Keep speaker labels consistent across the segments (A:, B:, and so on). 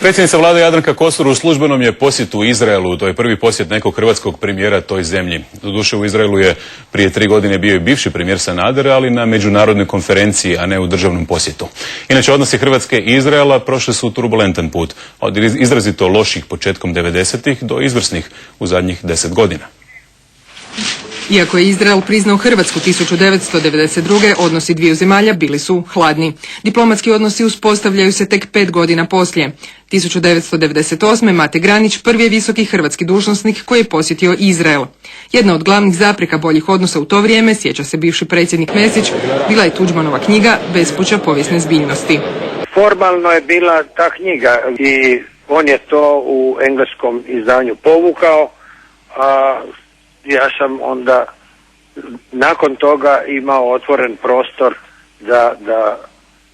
A: Predsjednica vlade Jadranka Kosor u službenom je posjetu Izraelu. To je prvi posjet nekog hrvatskog premijera toj zemlji. Doduše u Izraelu je prije 3 godine bio i bivši premijer Sanader, ali na međunarodnoj konferenciji, a ne u državnom posjetu. Inače, odnosi Hrvatske i Izraela prošli su turbulentan put. Od izrazito loših početkom 90-ih do izvrsnih u zadnjih 10 godina.
B: Iako je Izrael priznao Hrvatsku 1992. odnosi dviju zemalja bili su hladni. Diplomatski odnosi uspostavljaju se tek 5 godina poslije. 1998. Mate Granić prvi je visoki hrvatski dužnosnik koji je posjetio Izrael. Jedna od glavnih zapreka boljih odnosa u to vrijeme, sjeća se bivši predsjednik Mesić, bila je Tuđmanova knjiga Bespuća povijesne zbiljnosti.
C: Formalno je bila ta knjiga i on je to u engleskom izdanju povukao, a ja sam onda nakon toga imao otvoren prostor da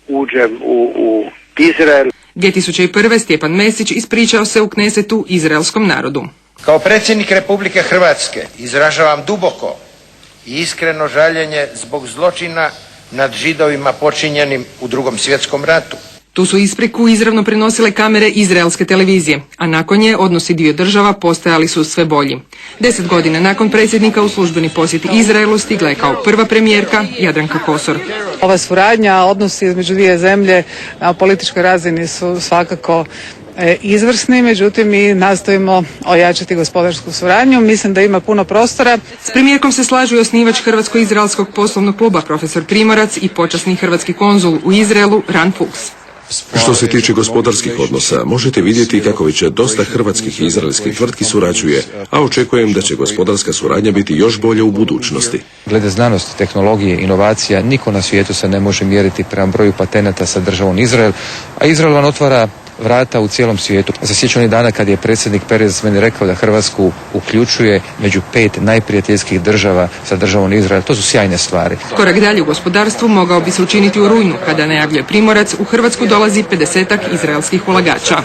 C: uđem u Izrael.
B: 2001. Stjepan Mesić ispričao se u Knesetu izraelskom narodu.
D: Kao predsjednik Republike Hrvatske izražavam duboko i iskreno žaljenje zbog zločina nad Židovima počinjenim u Drugom svjetskom ratu.
B: Tu su ispriku izravno prenosile kamere izraelske televizije, a nakon je odnosi dviju država postajali su sve bolji. 10 godina nakon predsjednika u službeni posjet Izraelu stigla je kao prva premijerka Jadranka Kosor.
E: Ova suradnja, odnosi između dvije zemlje na političkoj razini su svakako izvrsni, međutim mi nastojimo ojačati gospodarsku suradnju. Mislim da ima puno prostora.
B: S premijerkom se slažu i osnivač Hrvatsko-izraelskog poslovnog kluba profesor Primorac i počasni hrvatski konzul u Izraelu Ran Fuchs.
F: Što se tiče gospodarskih odnosa, možete vidjeti kako već dosta hrvatskih i izraelskih tvrtki surađuje, a očekujem da će gospodarska suradnja biti još bolja u budućnosti.
G: Glede znanosti, tehnologije, inovacija, niko na svijetu se ne može mjeriti prema broju patenata sa državom Izrael, a Izrael vam otvara vrata u cijelom svijetu. Se sjećam onih dana kad je predsjednik Perez meni rekao da Hrvatsku uključuje među 5 najprijateljskih država sa državom Izrael. To su sjajne stvari.
B: Korak dalje u gospodarstvu mogao bi se učiniti u rujnu, kada najavljuje Primorac, u Hrvatsku dolazi 50-ak izraelskih ulagača.